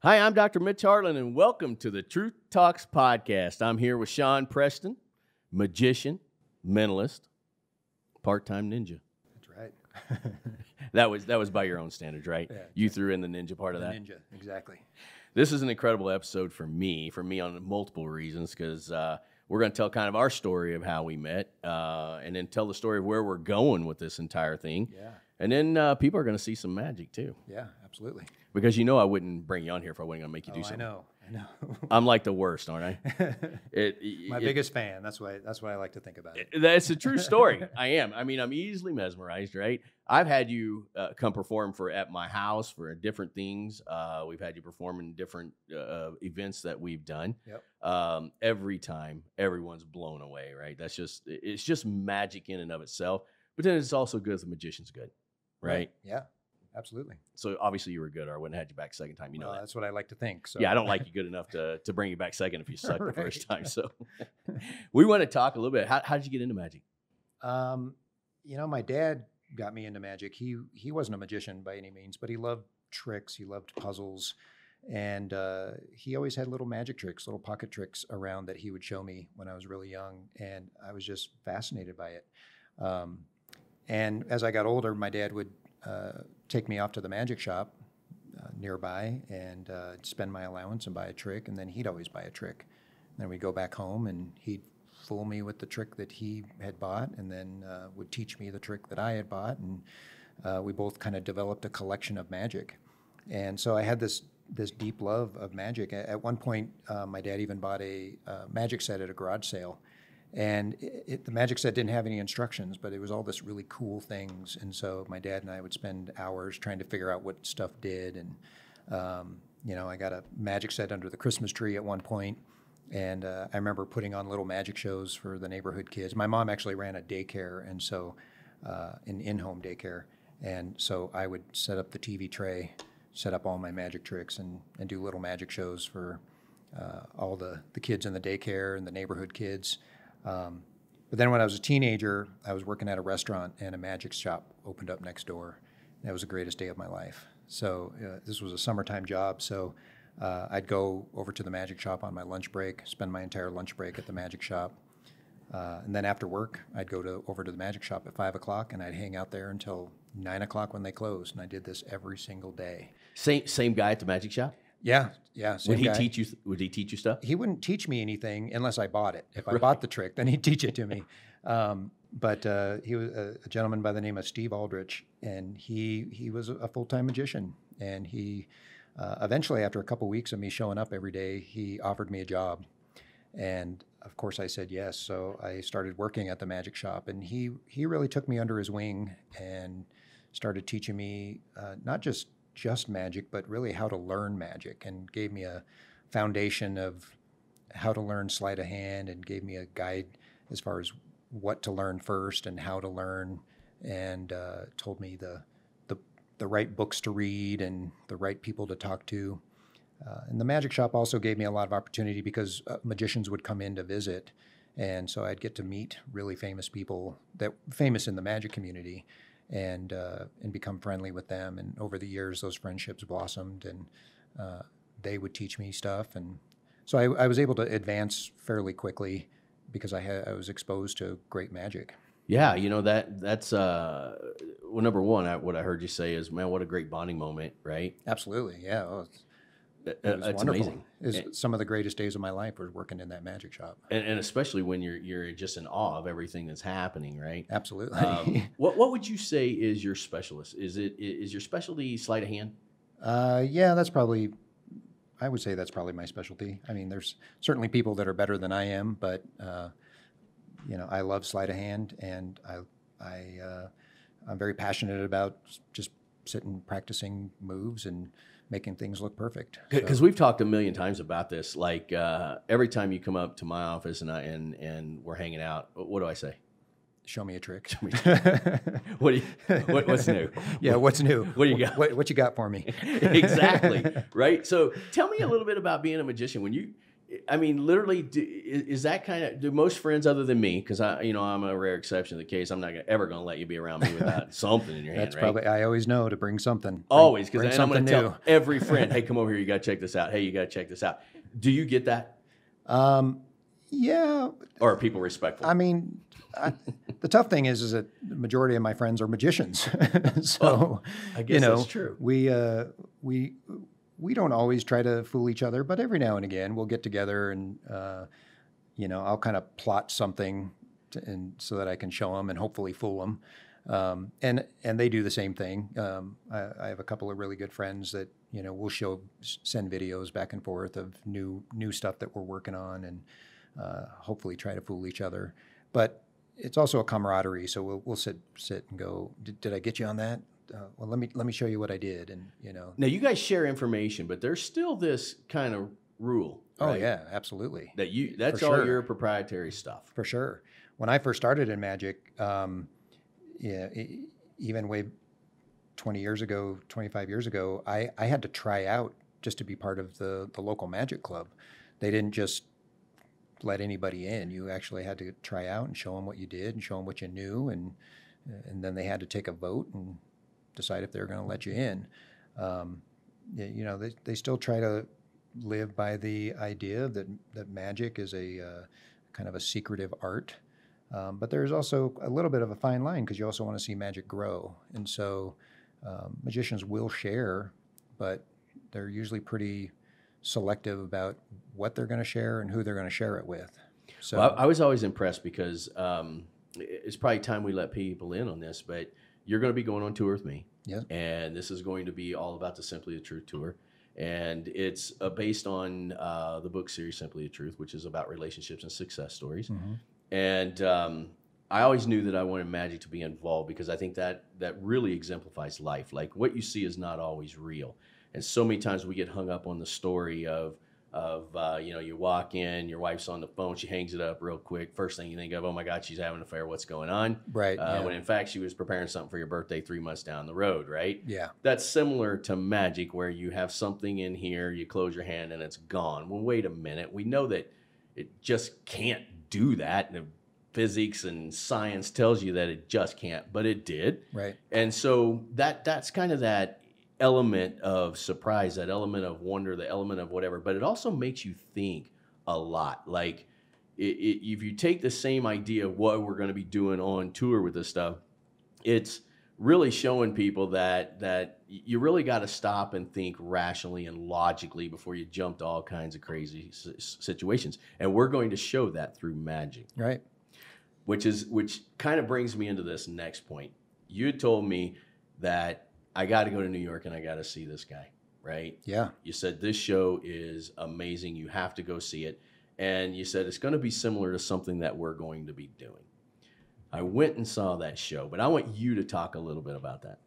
Hi, I'm Dr. Mitch Harlan, and welcome to the Truth Talks podcast. I'm here with Shawn Preston, magician, mentalist, part-time ninja. That's right. That was by your own standards, right? Yeah, you threw in the ninja part of that. Ninja, exactly. This is an incredible episode for me on multiple reasons, because we're going to tell kind of our story of how we met, and then tell the story of where we're going with this entire thing. Yeah. And then people are going to see some magic too. Yeah, absolutely. Because I wouldn't bring you on here if I wasn't going to make you do something. I know. I'm like the worst, aren't I? My biggest fan. That's what I like to think about it. That's a true story. I am. I mean, I'm easily mesmerized, right? I've had you come perform at my house for different things. We've had you perform in different events that we've done. Yep. Every time, everyone's blown away, right? It's just magic in and of itself. But then it's also good if the magician's good, right? Yeah, absolutely. So obviously you were good, or I wouldn't have had you back second time. You know that. That's what I like to think. So. Yeah, I don't like you good enough to bring you back second if you sucked the first time. So we want to talk a little bit. How did you get into magic? My dad got me into magic. He wasn't a magician by any means, but he loved tricks. He loved puzzles. And he always had little magic tricks, little pocket tricks around that he would show me when I was really young. And I was just fascinated by it. And as I got older, my dad would take me off to the magic shop nearby and spend my allowance and buy a trick, and then he'd always buy a trick. Then we'd go back home, and he'd fool me with the trick that he had bought, and then would teach me the trick that I had bought, and we both kind of developed a collection of magic. And so I had this deep love of magic. At one point, my dad even bought a magic set at a garage sale. And the magic set didn't have any instructions, but it was all this really cool things. And so my dad and I would spend hours trying to figure out what stuff did. And, I got a magic set under the Christmas tree at one point. And I remember putting on little magic shows for the neighborhood kids. My mom actually ran a daycare, and so an in-home daycare. And so I would set up the TV tray, set up all my magic tricks, and do little magic shows for all the kids in the daycare and the neighborhood kids. But then when I was a teenager, I was working at a restaurant, and a magic shop opened up next door. That was the greatest day of my life. So this was a summertime job, so I'd go over to the magic shop on my lunch break, spend my entire lunch break at the magic shop. And then after work, I'd go over to the magic shop at 5 o'clock, and I'd hang out there until 9 o'clock when they closed. And I did this every single day. Same guy at the magic shop? Yeah. Would he teach you stuff? He wouldn't teach me anything unless I bought it. If I bought the trick, then he'd teach it to me. But he was a gentleman by the name of Steve Aldrich, and he was a full-time magician. And he eventually, after a couple weeks of me showing up every day, he offered me a job. And of course, I said yes. So I started working at the magic shop, and he really took me under his wing and started teaching me not just magic, but really how to learn magic, and gave me a foundation of how to learn sleight of hand, and gave me a guide as far as what to learn first and how to learn, and told me the right books to read and the right people to talk to. And the magic shop also gave me a lot of opportunity because magicians would come in to visit, and so I'd get to meet really famous people famous in the magic community, and become friendly with them. And over the years, those friendships blossomed, and they would teach me stuff. And so I was able to advance fairly quickly because I was exposed to great magic. Yeah, that's number one. What I heard you say is, man, what a great bonding moment, right? Absolutely, yeah. Well, it's wonderful. Amazing. Some of the greatest days of my life was working in that magic shop. And especially when you're just in awe of everything that's happening, right? Absolutely. What would you say is your specialist? Is your specialty sleight of hand? Yeah, I would say that's probably my specialty. I mean, there's certainly people that are better than I am, but I love sleight of hand, and I'm very passionate about just sitting practicing moves and making things look perfect. Because we've talked a million times about this. Like every time you come up to my office and we're hanging out, what do I say? Show me a trick. Show me a trick. What's new? Yeah, what's new? What do you got? What you got for me? Exactly. Right. So tell me a little bit about being a magician. I mean, literally, is that kind of, do most friends other than me, because I'm a rare exception to the case. I'm not ever going to let you be around me without something in your hand, That's right? probably, I always know to bring something. Always, because bring I'm going something to new. tell every friend, hey, come over here. You got to check this out. Hey, you got to check this out. Do you get that? Yeah. Or are people respectful? I mean, the tough thing is that the majority of my friends are magicians. So, Well, I guess that's true. We don't always try to fool each other, but every now and again we'll get together and, I'll kind of plot something so that I can show them and hopefully fool them. And they do the same thing. I have a couple of really good friends that, we'll send videos back and forth of new stuff that we're working on and hopefully try to fool each other. But it's also a camaraderie. So we'll sit and go, did I get you on that? Well, let me show you what I did. And, Now, you guys share information, but there's still this kind of rule. Oh, right? yeah, absolutely. That's For all sure. your proprietary stuff. For sure. When I first started in magic, even way 20 years ago, 25 years ago, I had to try out just to be part of the local magic club. They didn't just let anybody in. You actually had to try out and show them what you did and show them what you knew. And then they had to take a vote and decide if they were going to let you in. They still try to live by the idea that magic is a kind of a secretive art. But there's also a little bit of a fine line because you also want to see magic grow. And so magicians will share, but they're usually pretty selective about what they're going to share and who they're going to share it with. So well, I was always impressed because it's probably time we let people in on this, but you're going to be going on tour with me. Yeah. And this is going to be all about the Simply the Truth tour. And it's based on the book series Simply the Truth, which is about relationships and success stories. Mm-hmm. And I always knew that I wanted magic to be involved because I think that really exemplifies life. Like what you see is not always real. And so many times we get hung up on the story of you walk in, your wife's on the phone, she hangs it up real quick. First thing you think of, oh my God, she's having an affair. What's going on? Right. When in fact she was preparing something for your birthday 3 months down the road, right? Yeah. That's similar to magic where you have something in here, you close your hand and it's gone. Well, wait a minute. We know that it just can't do that. And physics and science tells you that it just can't, but it did. Right. And so that's kind of that element of surprise, that element of wonder, the element of whatever, but it also makes you think a lot. Like if you take the same idea of what we're going to be doing on tour with this stuff, it's really showing people that you really got to stop and think rationally and logically before you jump to all kinds of crazy situations. And we're going to show that through magic. Right. Which kind of brings me into this next point. You had told me that I got to go to New York and I got to see this guy, right? Yeah. You said this show is amazing. You have to go see it. And you said it's going to be similar to something that we're going to be doing. I went and saw that show, but I want you to talk a little bit about that.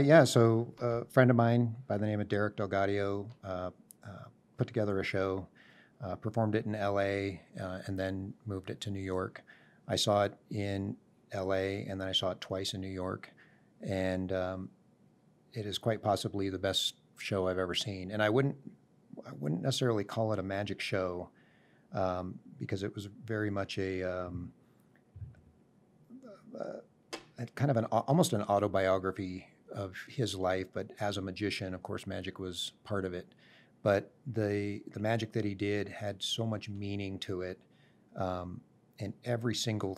Yeah. So a friend of mine by the name of Derek Delgadio put together a show, performed it in L.A., and then moved it to New York. I saw it in L.A., and then I saw it twice in New York. And it is quite possibly the best show I've ever seen. And I wouldn't necessarily call it a magic show because it was very much a kind of almost an autobiography of his life. But as a magician, of course, magic was part of it. But the magic that he did had so much meaning to it, and every single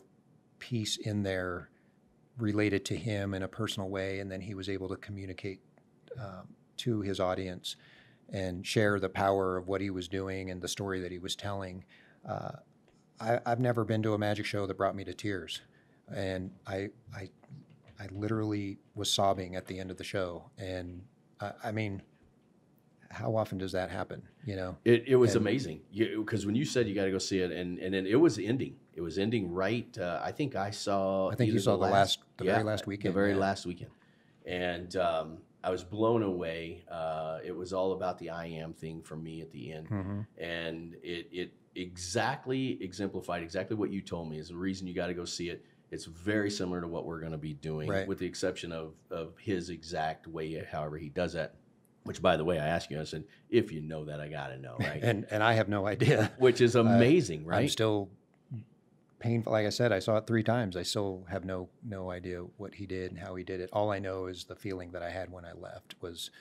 piece in there related to him in a personal way, and then he was able to communicate to his audience and share the power of what he was doing and the story that he was telling. I've never been to a magic show that brought me to tears, and I literally was sobbing at the end of the show. And I mean, how often does that happen? It was amazing because when you said you got to go see it, and then it was ending. It was ending right. I think I saw. I think you saw the very last weekend. The very last weekend, and I was blown away. It was all about the I am thing for me at the end, and it exactly exemplified exactly what you told me is the reason you got to go see it. It's very similar to what we're going to be doing, with the exception of his exact way, however he does that. which, by the way, I asked you, I said, if you know that, I got to know, right? And I have no idea. Which is amazing, right? I'm still painful. Like I said, I saw it 3 times. I still have no idea what he did and how he did it. All I know is the feeling that I had when I left was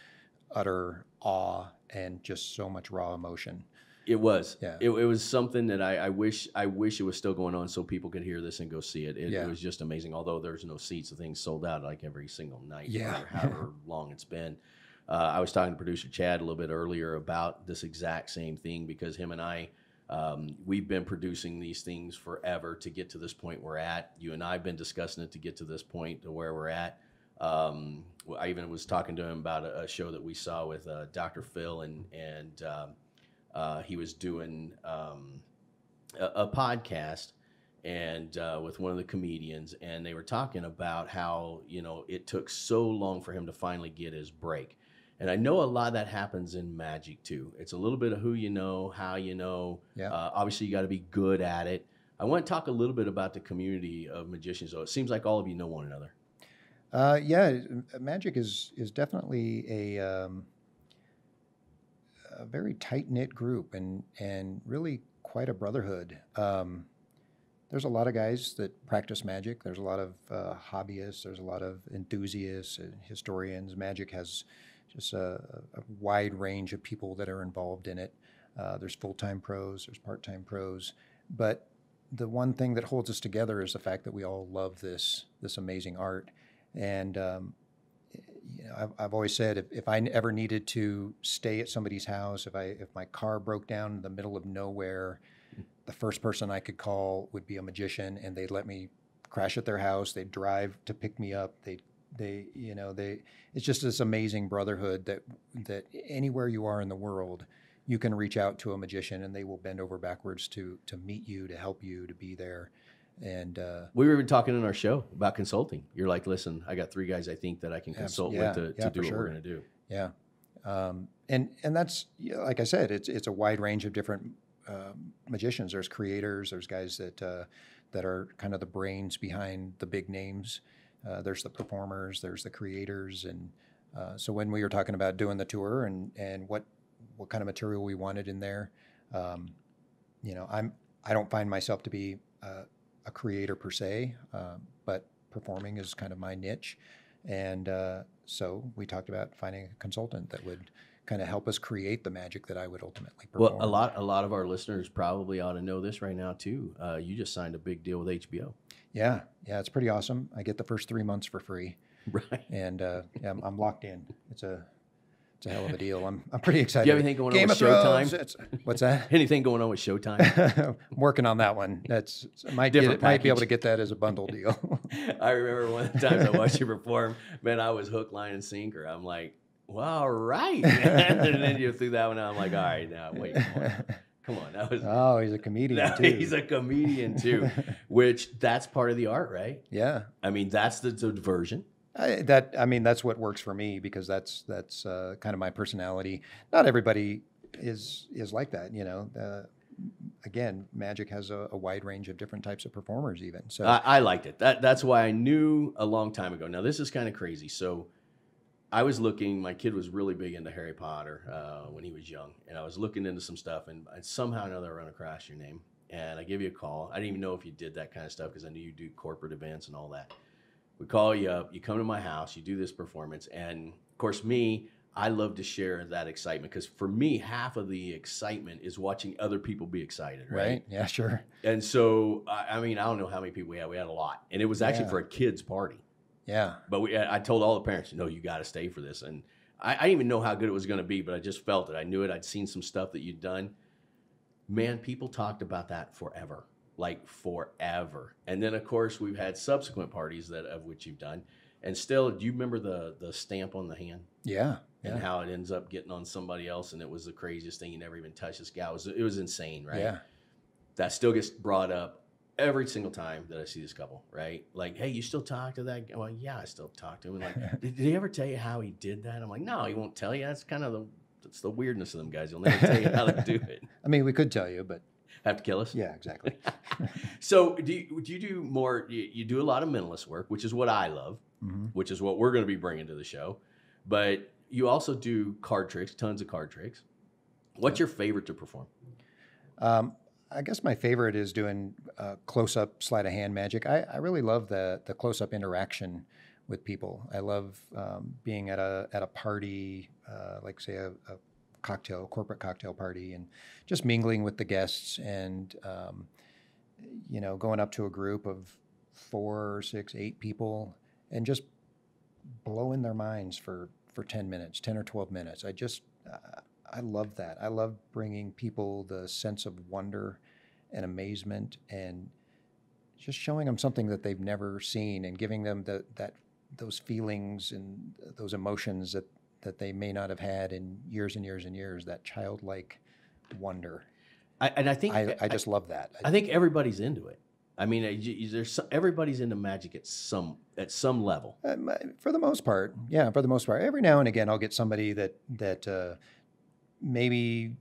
utter awe and just so much raw emotion. It was. Yeah. It was something that I wish it was still going on so people could hear this and go see it. It was just amazing. Although there's no seats, the thing's sold out like every single night for however long it's been. I was talking to producer Chad a little bit earlier about this exact same thing because him and I, we've been producing these things forever to get to this point we're at. You and I have been discussing it to get to this point to where we're at. I even was talking to him about a show that we saw with Dr. Phil, and he was doing a podcast and with one of the comedians, and they were talking about how, you know, it took so long for him to finally get his break. And I know a lot of that happens in magic too. It's a little bit of who you know, how you know. Yeah. Obviously, you got to be good at it. I want to talk a little bit about the community of magicians, though. It seems like all of you know one another. Magic is definitely a very tight-knit group and really quite a brotherhood. There's a lot of guys that practice magic. There's a lot of hobbyists. There's a lot of enthusiasts and historians. Magic has just a wide range of people that are involved in it. There's full-time pros, there's part-time pros. But the one thing that holds us together is the fact that we all love this amazing art. And you know, I've always said if I ever needed to stay at somebody's house, if my car broke down in the middle of nowhere, the first person I could call would be a magician, and they'd let me crash at their house. They'd drive to pick me up. It's just this amazing brotherhood that anywhere you are in the world, you can reach out to a magician and they will bend over backwards to meet you, to help you, to be there. And we were even talking in our show about consulting. You're like, listen, I got 3 guys I think that I can consult with to do what we're going to do. Yeah. And that's, like I said, it's a wide range of different magicians. There's creators, there's guys that are kind of the brains behind the big names. There's the performers, there's the creators. And so when we were talking about doing the tour and what kind of material we wanted in there, you know, I don't find myself to be a creator per se, but performing is kind of my niche. And so we talked about finding a consultant that would kind of help us create the magic that I would ultimately perform. Well, a lot of our listeners probably ought to know this right now too. You just signed a big deal with HBO. Yeah, it's pretty awesome. I get the first 3 months for free. Right. And I'm locked in. It's a hell of a deal. I'm pretty excited. Do you have anything going on with Showtime? What's that? Anything going on with Showtime? I'm working on that one. Might be able to get that as a bundle deal. I remember one of the times I watched you perform, man, I was hook, line, and sinker. I'm like, well, all right. And then you threw that one out. I'm like, all right, now wait, come on. That was. Oh, he's a comedian too. He's a comedian too, which that's part of the art, right? Yeah. I mean, that's the diversion. That's what works for me because that's kind of my personality. Not everybody is like that, you know. Again, magic has a wide range of different types of performers even. So I liked it. That's why I knew a long time ago. Now, this is kind of crazy. So I was looking, my kid was really big into Harry Potter when he was young. And I was looking into some stuff and somehow or another I run across your name. And I give you a call. I didn't even know if you did that kind of stuff because I knew you do corporate events and all that. We call you up, you come to my house, you do this performance. And of course, I love to share that excitement because for me, half of the excitement is watching other people be excited, right? Yeah, sure. And so, I don't know how many people we had. We had a lot. And it was actually for a kid's party. Yeah. But I told all the parents, no, you got to stay for this. And I didn't even know how good it was going to be, but I just felt it. I knew it. I'd seen some stuff that you'd done. Man, people talked about that forever. Like forever. And then of course we've had subsequent parties of which you've done. And still, do you remember the stamp on the hand? Yeah. And how it ends up getting on somebody else, and it was the craziest thing. You never even touched this guy. It was insane, right? Yeah. That still gets brought up every single time that I see this couple, right? Like, hey, you still talk to that guy? Well, yeah, I still talk to him. And like, did he ever tell you how he did that? I'm like, no, he won't tell you. That's kind of the weirdness of them guys. He'll never tell you how to do it. I mean, we could tell you, but have to kill us? Yeah, exactly. So do you do more, you do a lot of mentalist work, which is what I love, which is what we're going to be bringing to the show. But you also do card tricks, tons of card tricks. What's your favorite to perform? I guess my favorite is doing close-up sleight of hand magic. I really love the close-up interaction with people. I love being at a party, like say a corporate cocktail party, and just mingling with the guests, and going up to a group of 4, 6, 8 people, and just blowing their minds for 10 minutes, 10 or 12 minutes. I love that. I love bringing people the sense of wonder and amazement, and just showing them something that they've never seen, and giving them those feelings and those emotions that they may not have had in years and years and years, that childlike wonder. I just love that. I think everybody's into it. I mean, everybody's into magic at some level. For the most part, yeah. For the most part, every now and again, I'll get somebody that maybe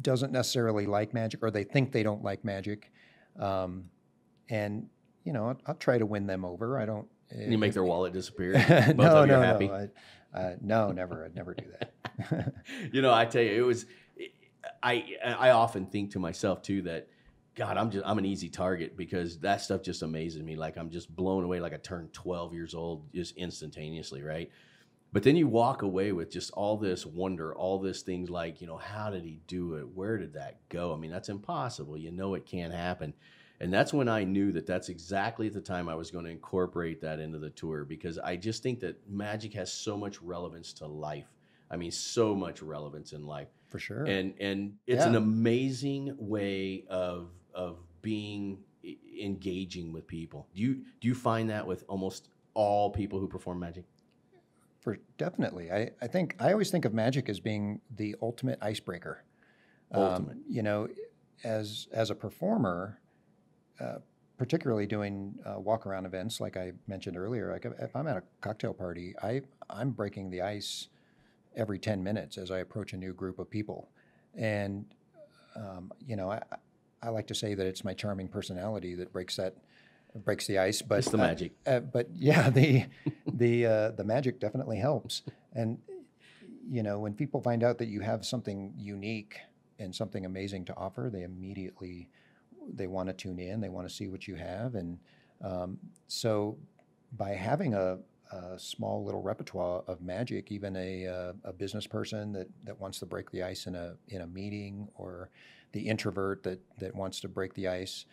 doesn't necessarily like magic, or they think they don't like magic, and I'll try to win them over. I don't. You make their wallet disappear. No, happy? No, never. I'd never do that. I tell you, it was. I often think to myself too that, God, I'm an easy target, because that stuff just amazes me. Like, I'm just blown away, like I turned 12 years old just instantaneously, right? But then you walk away with just all this wonder, all this things like, how did he do it? Where did that go? I mean, that's impossible. It can't happen. And that's when I knew that that's exactly the time I was going to incorporate that into the tour, because I just think that magic has so much relevance to life. I mean, so much relevance in life. For sure. And it's an amazing way of being engaging with people. Do you find that with almost all people who perform magic? Definitely. I think I always think of magic as being the ultimate icebreaker. Ultimate. As a performer, particularly doing walk-around events like I mentioned earlier, like if I'm at a cocktail party, I'm breaking the ice every 10 minutes as I approach a new group of people. And, I like to say that it's my charming personality that breaks the ice. But it's the magic. But yeah, the magic definitely helps. And, when people find out that you have something unique and something amazing to offer, they want to tune in, they want to see what you have. And so by having a small little repertoire of magic, even a business person that wants to break the ice in a meeting, or the introvert that wants to break the ice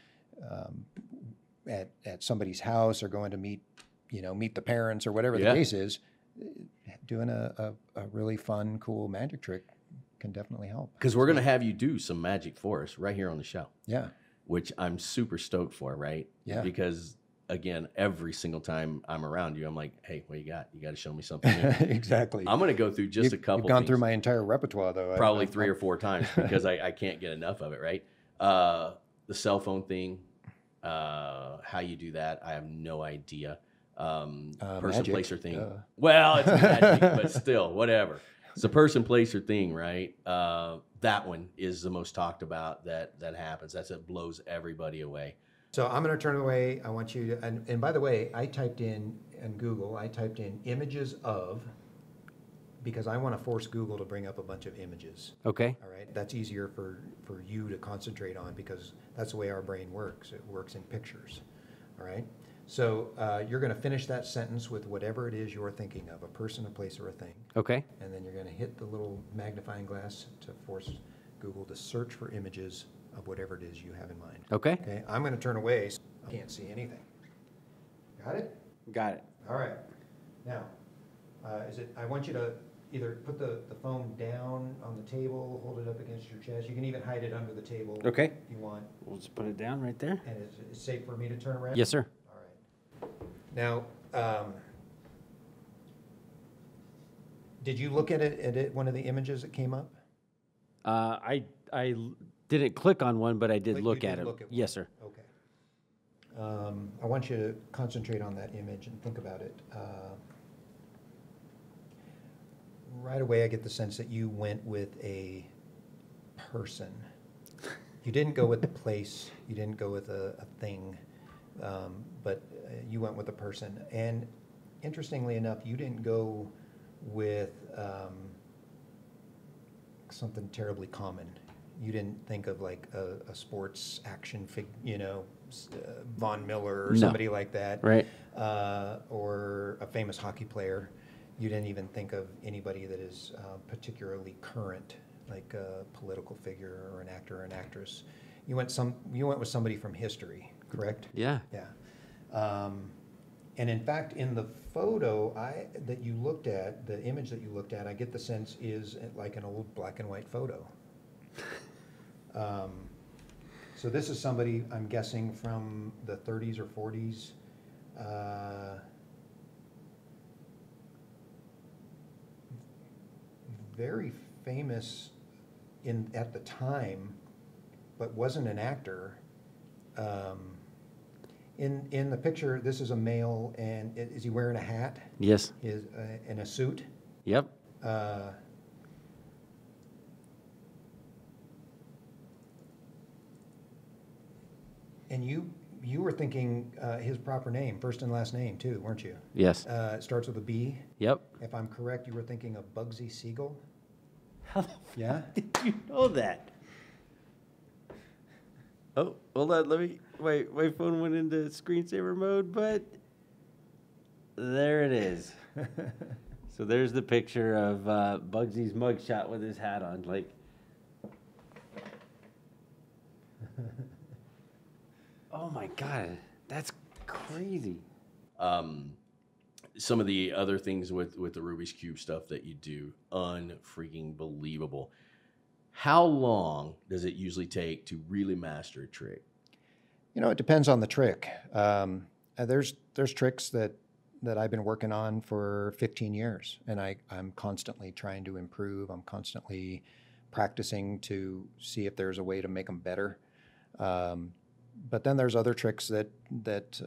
at somebody's house, or going to meet the parents, or whatever the case is, doing a really fun, cool magic trick can definitely help. Because we're going to have you do some magic for us right here on the show. Yeah. Which I'm super stoked for, right? Yeah. Because again, every single time I'm around you, I'm like, hey, what you got? You got to show me something new. Exactly. I'm going to go through just a couple You've gone things. through my entire repertoire, though. Probably 3 or 4 times, because I can't get enough of it, right? The cell phone thing, how you do that, I have no idea. Person, magic. place, or thing. Well, it's magic, but still, whatever. It's a person, place, or thing, right? That one is the most talked about that happens. It blows everybody away. So I'm going to turn away. I want you to, and by the way, I typed in Google, images of, because I want to force Google to bring up a bunch of images. Okay. All right. That's easier for you to concentrate on, because that's the way our brain works. It works in pictures. All right. So you're going to finish that sentence with whatever it is you're thinking of, a person, a place, or a thing. Okay. And then you're going to hit the little magnifying glass to force Google to search for images of whatever it is you have in mind. Okay. Okay. I'm going to turn away so I can't see anything. Got it? Got it. All right. Now, I want you to either put the phone down on the table, hold it up against your chest. You can even hide it under the table. Okay. If you want. We'll just put it down right there. And is it safe for me to turn around? Yes, sir. All right. Now, did you look at one of the images that came up? I didn't click on one, but I did You look did at it. look at one. Yes, sir. Okay. I want you to concentrate on that image and think about it. Right away, I get the sense that you went with a person. You didn't go with the place. You didn't go with a thing, but you went with a person. And interestingly enough, you didn't go with something terribly common. You didn't think of like a sports action Von Miller or No. somebody like that, Right. or a famous hockey player. You didn't even think of anybody that is particularly current, like a political figure or an actor or an actress. You went with somebody from history, correct? Yeah. Yeah. And in fact, in the photo that you looked at, the image that you looked at, I get the sense is like an old black and white photo. So this is somebody, I'm guessing, from the 30s or 40s. Very famous at the time, but wasn't an actor. In the picture, this is a male, and is he wearing a hat? Yes. Is in a suit? Yep. And you were thinking his proper name, first and last name too, weren't you? Yes. It starts with a B. Yep. If I'm correct, you were thinking of Bugsy Siegel. How the Yeah. did you know that? Oh, hold on. Let me. Wait, my phone went into screensaver mode, but there it is. So there's the picture of Bugsy's mugshot with his hat on. Like, oh my God, that's crazy. Some of the other things with the Rubik's Cube stuff that you do, unfreaking believable. How long does it usually take to really master a trick? It depends on the trick. There's tricks that I've been working on for 15 years, and I'm constantly trying to improve. I'm constantly practicing to see if there's a way to make them better. But then there's other tricks that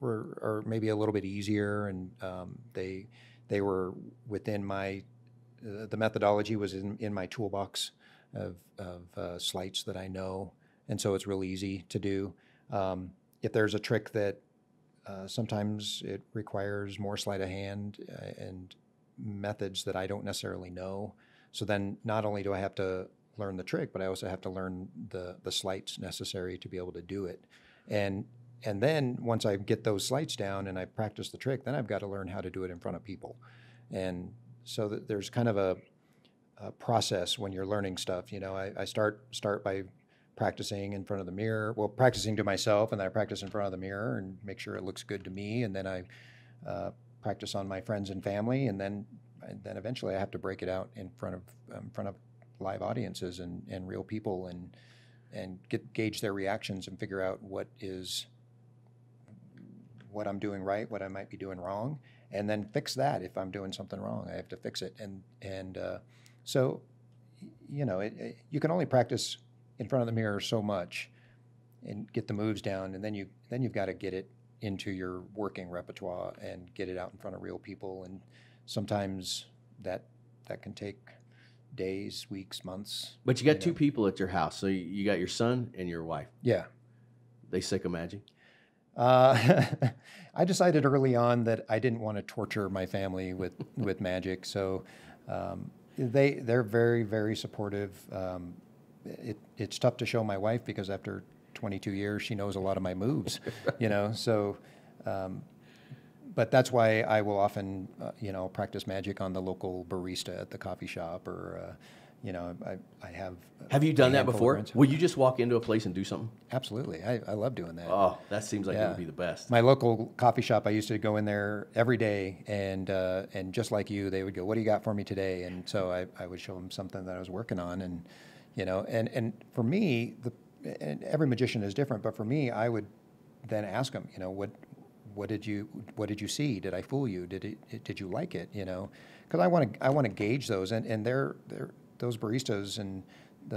are maybe a little bit easier, and they were within my the methodology was in my toolbox of sleights that I know, and so it's real easy to do. If there's a trick that sometimes it requires more sleight of hand and methods that I don't necessarily know, so then not only do I have to learn the trick, but I also have to learn the sleights necessary to be able to do it. And then once I get those sleights down and I practice the trick, then I've got to learn how to do it in front of people. And so there's kind of a process when you're learning stuff. I start by practicing in front of the mirror. Well, practicing to myself, and then I practice in front of the mirror and make sure it looks good to me. And then I practice on my friends and family, and then eventually I have to break it out in front of live audiences and real people, and gauge their reactions and figure out what I'm doing right, what I might be doing wrong, and then fix that. If I'm doing something wrong, I have to fix it. So you can only practice in front of the mirror so much and get the moves down, and then you've got to get it into your working repertoire and get it out in front of real people. And sometimes that can take days, weeks, months. But you got two people at your house. So you got your son and your wife. Yeah. They sick of magic? I decided early on that I didn't want to torture my family with magic. So they're very, very supportive. It's tough to show my wife because after 22 years, she knows a lot of my moves, so, but that's why I will often, practice magic on the local barista at the coffee shop, or, I have. Have you done that before? Will you just walk into a place and do something? Absolutely. I love doing that. Oh, that seems like it would be the best. My local coffee shop, I used to go in there every day, and just like you, they would go, "What do you got for me today?" And so I would show them something that I was working on, and, and for me, and every magician is different, but for me, I would then ask them, what did you see? Did I fool you? Did you like it? Because I want to gauge those, and those baristas and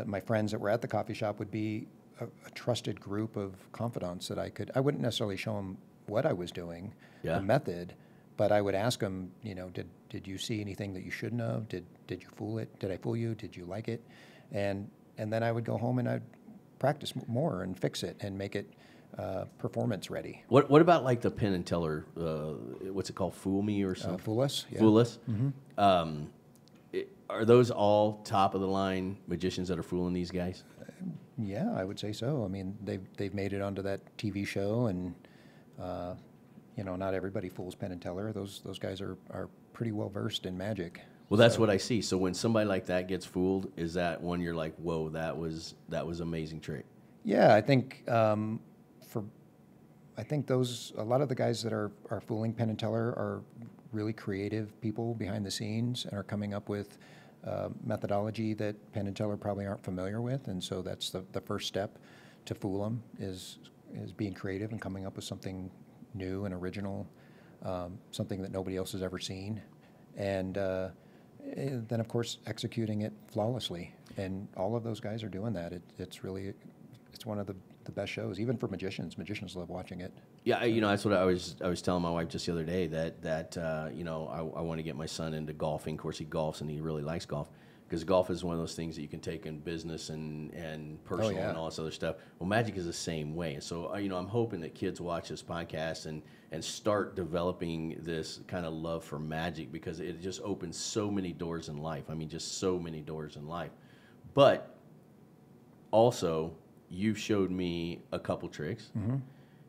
my friends that were at the coffee shop would be a trusted group of confidants that I wouldn't necessarily show them what I was doing, the method, but I would ask them, did you see anything that you shouldn't have? Did you fool it? Did I fool you? Did you like it? And then I would go home and I'd practice more and fix it and make it performance ready. What about like the Penn and Teller? What's it called? Fool Me or something? Fool Us. Yeah. Fool Us. Are those all top of the line magicians that are fooling these guys? Yeah, I would say so. I mean, they've made it onto that TV show, and not everybody fools Penn and Teller. Those guys are pretty well versed in magic. Well, that's what I see. So when somebody like that gets fooled, is that when you're like, whoa, that was amazing trick? Yeah, I think a lot of the guys that are fooling Penn and Teller are really creative people behind the scenes and are coming up with methodology that Penn and Teller probably aren't familiar with, and so that's the first step to fool them is being creative and coming up with something new and original, something that nobody else has ever seen, and then of course executing it flawlessly. And all of those guys are doing that. It's one of the best shows, even for magicians. Magicians love watching it. Yeah, that's what I was telling my wife just the other day that I want to get my son into golfing. Of course, he golfs and he really likes golf because golf is one of those things that you can take in business and personal and all this other stuff. Well, magic is the same way. And so, I'm hoping that kids watch this podcast and start developing this kind of love for magic because it just opens so many doors in life. I mean, just so many doors in life. But also, you've showed me a couple tricks,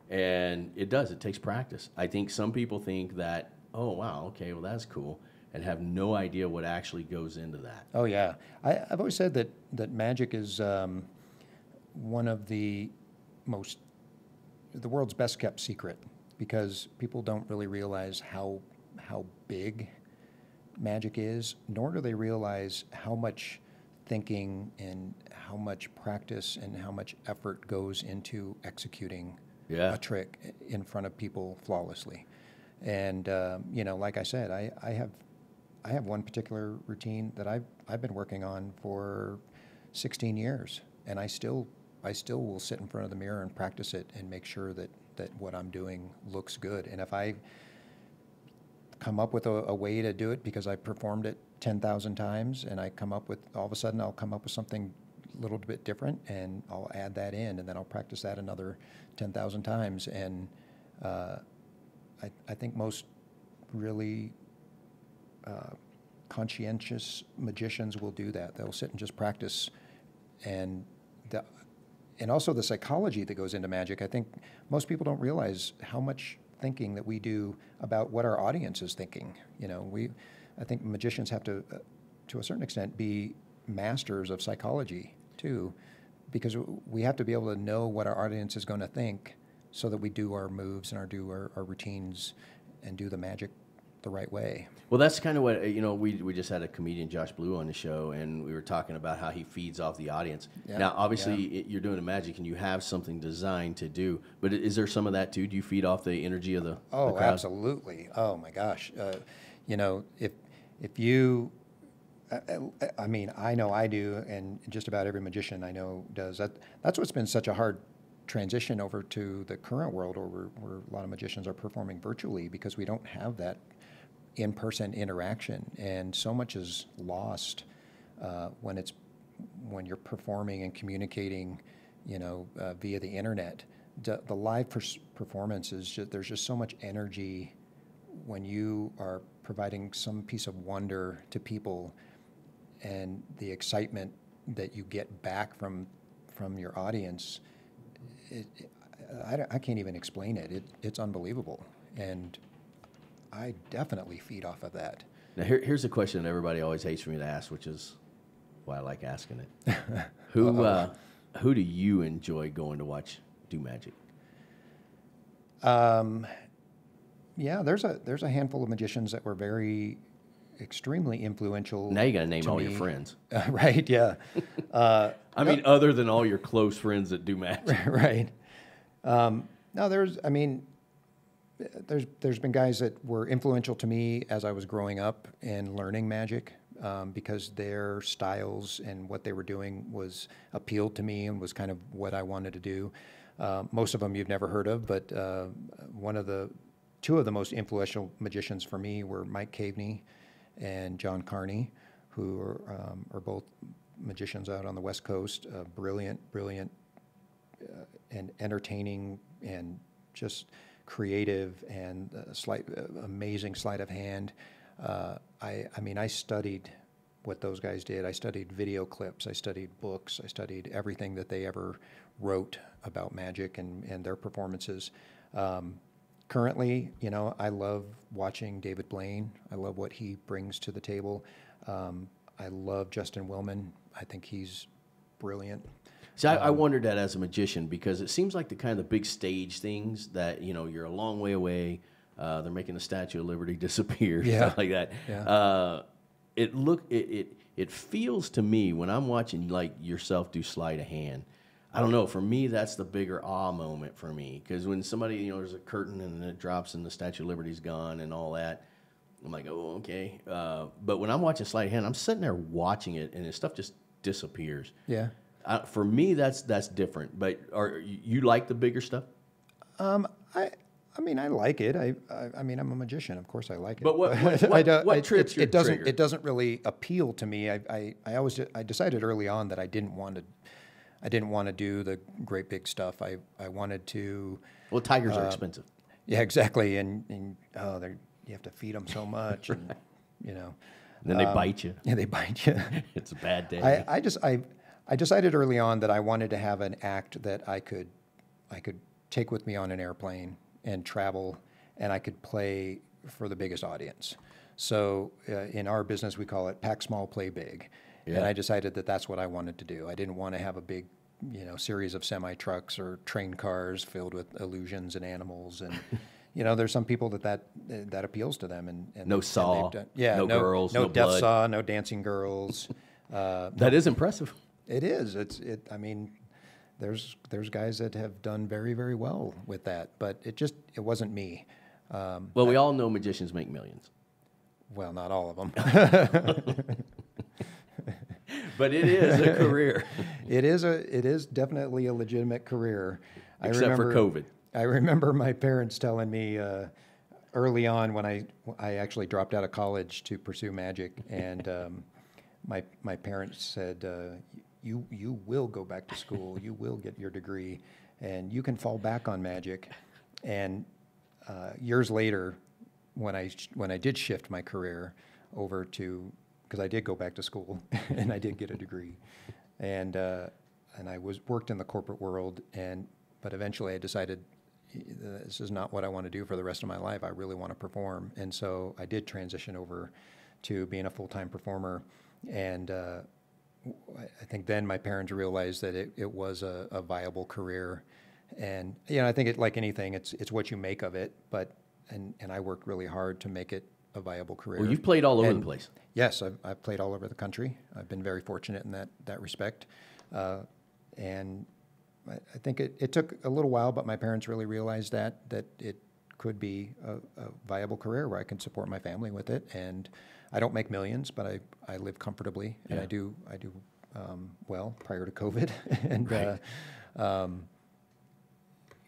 and it takes practice. I think some people think that, oh, wow, okay, well, that's cool, and have no idea what actually goes into that. Oh, yeah. I've always said that magic is one of the world's best kept secret, because people don't really realize how big magic is, nor do they realize how much thinking and how much practice and how much effort goes into executing a trick in front of people flawlessly. And like I said, I have one particular routine that I've been working on for 16 years, and I still will sit in front of the mirror and practice it and make sure that what I'm doing looks good. And if I come up with a way to do it because I performed it 10,000 times, and I'll come up with something a little bit different, and I'll add that in, and then I'll practice that another 10,000 times. And I think most really conscientious magicians will do that. They'll sit and just practice, and also the psychology that goes into magic. I think most people don't realize how much thinking that we do about what our audience is thinking. I think magicians have to a certain extent, be masters of psychology too, because we have to be able to know what our audience is going to think, so that we do our moves and do our routines and do the magic the right way. Well, that's kind of what, we just had a comedian, Josh Blue, on the show, and we were talking about how he feeds off the audience. Yeah, now, obviously, you're doing the magic, and you have something designed to do, but is there some of that, too? Do you feed off the energy of the crowd? Absolutely. Oh, my gosh. If you, I mean, I know I do, and just about every magician I know does. That's what's been such a hard transition over to the current world, where a lot of magicians are performing virtually, because we don't have that in-person interaction, and so much is lost when you're performing and communicating, via the internet. The live performance is there's just so much energy when you are providing some piece of wonder to people, and the excitement that you get back from your audience. I can't even explain it. It's unbelievable, and I definitely feed off of that. Now, here's a question that everybody always hates for me to ask, which is why I like asking it. Who do you enjoy going to watch do magic? Yeah, there's a handful of magicians that were extremely influential. Now you got to name all your friends. Right, yeah. I mean, other than all your close friends that do magic. Right. No, there's been guys that were influential to me as I was growing up and learning magic, because their styles and what they were doing appealed to me and was kind of what I wanted to do. Most of them you've never heard of, but two of the most influential magicians for me were Mike Caveney and John Carney, who are both magicians out on the West Coast, brilliant and entertaining and just creative and amazing sleight of hand. I mean, I studied what those guys did. I studied video clips. I studied books. I studied everything that they ever wrote about magic and their performances. Currently, you know, I love watching David Blaine. I love what he brings to the table. I love Justin Willman. I think he's brilliant. See, I wondered that as a magician, because it seems like the kind of big stage things that, you know, you're a long way away. They're making the Statue of Liberty disappear, stuff like that. Yeah. It feels to me when I'm watching like yourself do sleight of hand. I don't know. For me, that's the bigger awe moment for me, because when somebody, you know, there's a curtain and it drops and the Statue of Liberty's gone and all that, I'm like, oh, okay. But when I'm watching sleight of hand, I'm sitting there watching it and the stuff just disappears. Yeah. For me, that's different. But you like the bigger stuff? I mean, I like it. I mean, I'm a magician. Of course, I like it. But what trips your trigger? It doesn't really appeal to me. I decided early on that I didn't want to do the great big stuff. I wanted to. Well, tigers are expensive. Yeah, exactly. And you have to feed them so much, and you know. And then they bite you. Yeah, they bite you. It's a bad day. I decided early on that I wanted to have an act that I could take with me on an airplane and travel, and I could play for the biggest audience. So in our business, we call it pack small, play big. Yeah. And I decided that that's what I wanted to do. I didn't want to have a big, you know, series of semi-trucks or train cars filled with illusions and animals. And, you know, there's some people that appeals to them. And no saw, no girls, no no death blood. saw, no dancing girls. That is impressive. It is. I mean, there's guys that have done very, very well with that, but it wasn't me. Well, we all know magicians make millions. Well, not all of them. But it is a career. It is definitely a legitimate career. Except for COVID. I remember my parents telling me early on when I actually dropped out of college to pursue magic, and my parents said, you will go back to school, you will get your degree, and you can fall back on magic. And years later, when I did shift my career over to, because I did go back to school and I did get a degree, and I worked in the corporate world, but eventually I decided this is not what I want to do for the rest of my life. I really want to perform, and so I did transition over to being a full-time performer. And I think then my parents realized that it was a viable career. And, you know, I think like anything, it's what you make of it. But I worked really hard to make it a viable career. Well, you've played all over the place. Yes, I've played all over the country. I've been very fortunate in that respect. And I think it took a little while, but my parents really realized that it could be a viable career where I can support my family with it. And I don't make millions, but I live comfortably, and I do well prior to COVID. And right.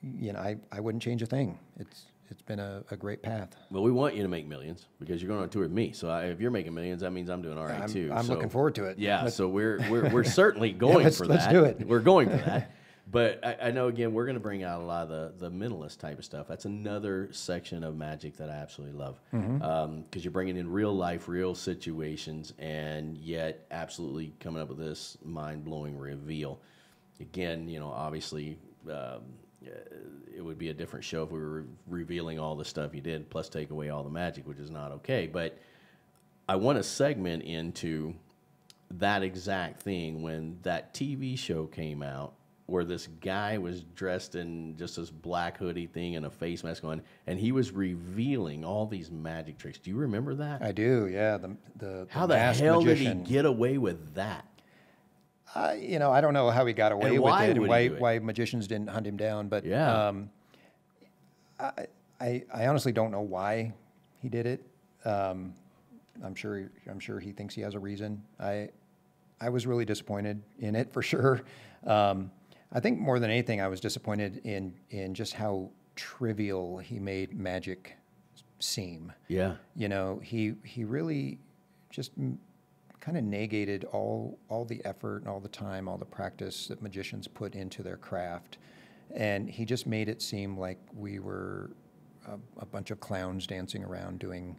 You know, I wouldn't change a thing. It's been a great path. Well, we want you to make millions because you're going on tour with me. So if you're making millions, that means I'm doing all right too. I'm looking forward to it. Yeah, so we're certainly going for that. Let's do it. We're going for that. But I know, again, we're going to bring out a lot of the mentalist type of stuff. That's another section of magic that I absolutely love. Because you're bringing in real life, real situations, and yet absolutely coming up with this mind-blowing reveal. Again, you know, obviously, it would be a different show if we were revealing all the stuff you did, plus take away all the magic, which is not okay. But I want to segment into that exact thing when that TV show came out, where this guy was dressed in just this black hoodie thing and a face mask on, and he was revealing all these magic tricks. Do you remember that? I do, yeah. How the hell magician. Did he get away with that? You know, I don't know how he got away with it and why magicians didn't hunt him down, but yeah. I honestly don't know why he did it. I'm sure he thinks he has a reason. I was really disappointed in it for sure. I think more than anything, I was disappointed in just how trivial he made magic seem. Yeah. You know, he really just kind of negated all the effort and all the time, all the practice that magicians put into their craft. And he just made it seem like we were a bunch of clowns dancing around doing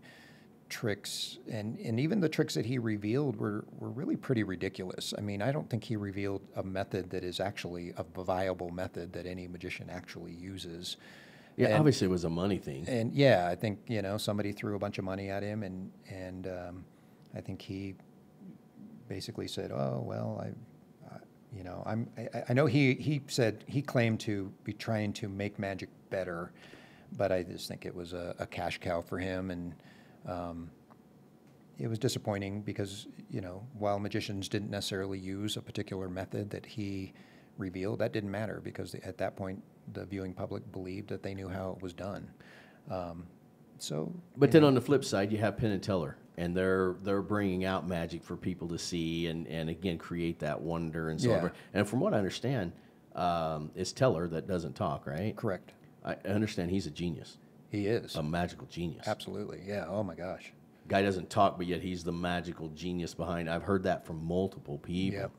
tricks. And even the tricks that he revealed were really pretty ridiculous. I mean, I don't think he revealed a method that is actually a viable method that any magician actually uses. Yeah, And- obviously it was a money thing. And yeah, I think, you know, somebody threw a bunch of money at him, and I think he basically said, "Oh well, you know, I know he said he claimed to be trying to make magic better, but I just think it was a cash cow for him, and it was disappointing because, you know, while magicians didn't necessarily use a particular method that he revealed, that didn't matter because at that point the viewing public believed that they knew how it was done. But then on the flip side, you have Penn and Teller, and they're bringing out magic for people to see and again create that wonder and celebrate. And from what I understand, it's Teller that doesn't talk, right? Correct. I understand he's a genius, He is. a magical genius. Absolutely. Yeah. Oh my gosh. Guy doesn't talk, but yet he's the magical genius behind. I've heard that from multiple people. Yep.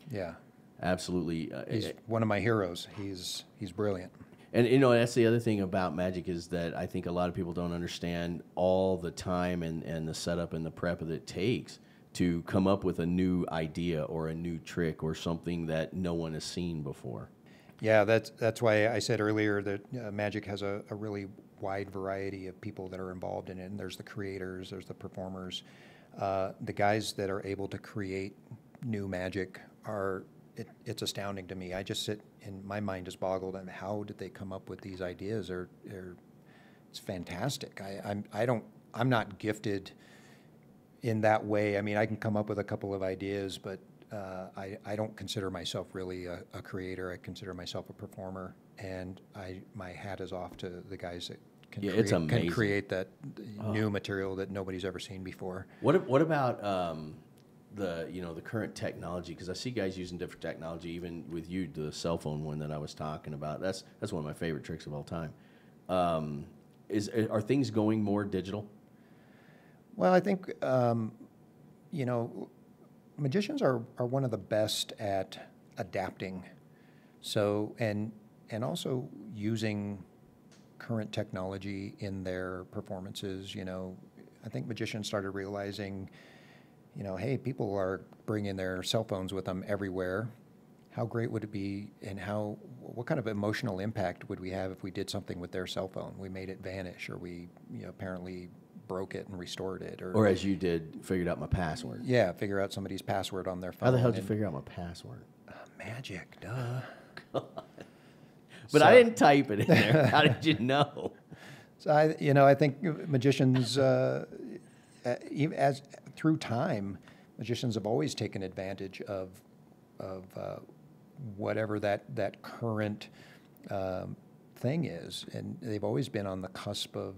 Yeah. Absolutely. He's one of my heroes. He's brilliant. And, you know, that's the other thing about magic is that I think a lot of people don't understand all the time and the setup and the prep that it takes to come up with a new idea or a new trick or something that no one has seen before. Yeah, that's why I said earlier that magic has a really wide variety of people that are involved in it. And there's the creators, there's the performers. The guys that are able to create new magic it's astounding to me. I just sit, and my mind is boggled on how did they come up with these ideas. It's fantastic. I'm not gifted in that way. I mean, I can come up with a couple of ideas, but I don't consider myself really a creator. I consider myself a performer, and my hat is off to the guys that can create that new material that nobody's ever seen before. What about the current technology? Because I see guys using different technology, even with you, the cell phone one that I was talking about. That's one of my favorite tricks of all time. Are things going more digital? Well, I think magicians are one of the best at adapting. So and also using current technology in their performances. You know, I think magicians started realizing, you know, hey, people are bringing their cell phones with them everywhere. How great would it be, and what kind of emotional impact would we have if we did something with their cell phone? We made it vanish, or we, apparently broke it and restored it, or as you did, figured out my password. Yeah, figure out somebody's password on their phone. How the hell did you figure out my password? Magic, duh. But I didn't type it in there. How did you know? So I think magicians, through time, magicians have always taken advantage of whatever that current thing is, and they've always been on the cusp of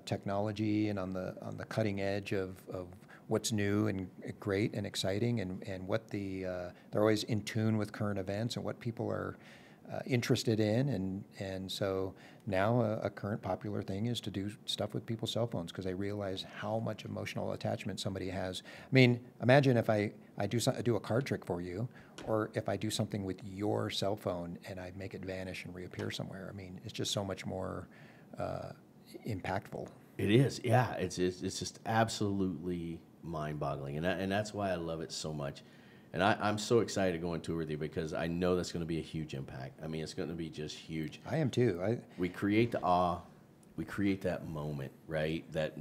technology and on the cutting edge of what's new and great and exciting, and what they're always in tune with current events and what people are interested in, and so now a current popular thing is to do stuff with people's cell phones because they realize how much emotional attachment somebody has. I mean, imagine if I do a card trick for you, or if I do something with your cell phone and I make it vanish and reappear somewhere. I mean, it's just so much more impactful. It is, yeah. It's just absolutely mind-boggling, and that's why I love it so much. And I'm so excited to go on tour with you because I know that's going to be a huge impact. I mean, it's going to be just huge. I am too. We create the awe. We create that moment, right? That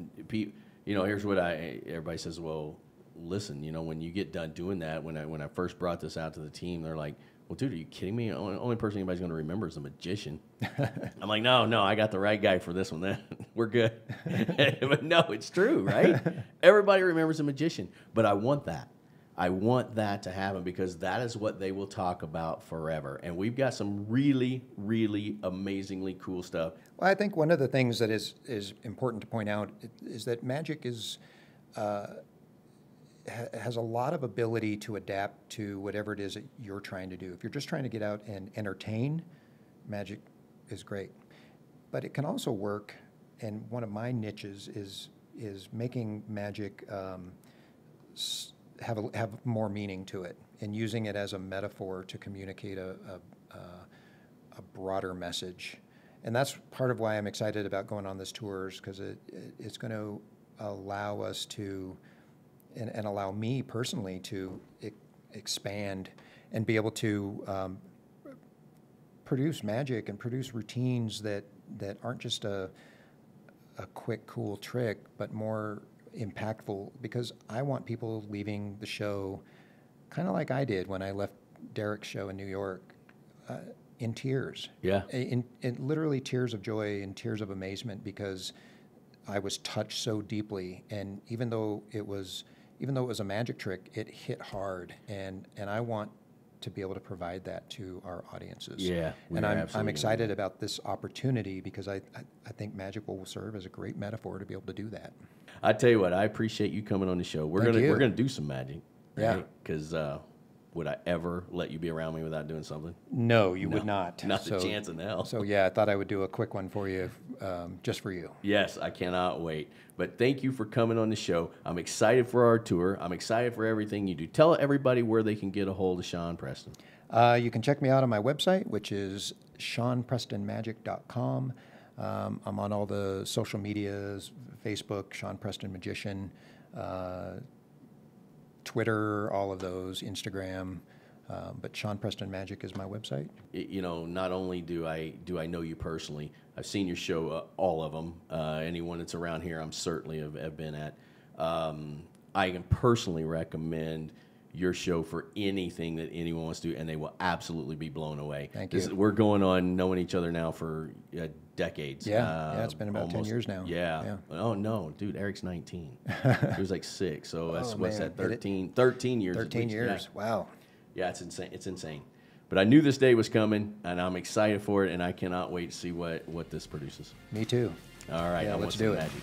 here's what everybody says. Well, listen, when you get done doing that, when I first brought this out to the team, they're like, "Well, dude, are you kidding me? The only person anybody's going to remember is a magician." I'm like, no, I got the right guy for this one. Then we're good. But no, it's true, right? Everybody remembers a magician, but I want that. I want that to happen because that is what they will talk about forever. And we've got some really, really amazingly cool stuff. Well, I think one of the things that is important to point out is that magic has a lot of ability to adapt to whatever it is that you're trying to do. If you're just trying to get out and entertain, magic is great. But it can also work, and one of my niches is making magic have more meaning to it, and using it as a metaphor to communicate a broader message. And that's part of why I'm excited about going on this tours, because it's going to allow us to, and allow me personally to expand and be able to produce magic and produce routines that aren't just a quick, cool trick, but more impactful, because I want people leaving the show kind of like I did when I left Derek's show in New York, in tears. Yeah. In literally tears of joy and tears of amazement, because I was touched so deeply. And even though it was a magic trick, it hit hard, and I want to be able to provide that to our audiences. Yeah, and I'm excited about this opportunity, because I think magic will serve as a great metaphor to be able to do that. I tell you what, I appreciate you coming on the show. We're gonna do some magic. Yeah. Because would I ever let you be around me without doing something? No, you would not. Not a chance in hell. So yeah, I thought I would do a quick one for you, just for you. Yes, I cannot wait. But thank you for coming on the show. I'm excited for our tour. I'm excited for everything you do. Tell everybody where they can get a hold of Shawn Preston. You can check me out on my website, which is ShawnPrestonMagic.com. I'm on all the social medias, Facebook, Shawn Preston Magician, Twitter, all of those, Instagram. But Shawn Preston Magic is my website. You know, not only do I know you personally, I've seen your show, all of them. Anyone that's around here, I'm certainly have been at. I can personally recommend your show for anything that anyone wants to do, and they will absolutely be blown away. Thank you. We're going on knowing each other now for decades. Yeah, it's been about almost 10 years now. Yeah. Oh, no, dude, Eric's 19. He was like 6, so that's, Oh, what's man. that, 13 years. 13 years, Yeah. wow. Yeah, it's insane. It's insane. But I knew this day was coming, and I'm excited for it, and I cannot wait to see what this produces. Me too. All right, Yeah, I want let's some do it. magic.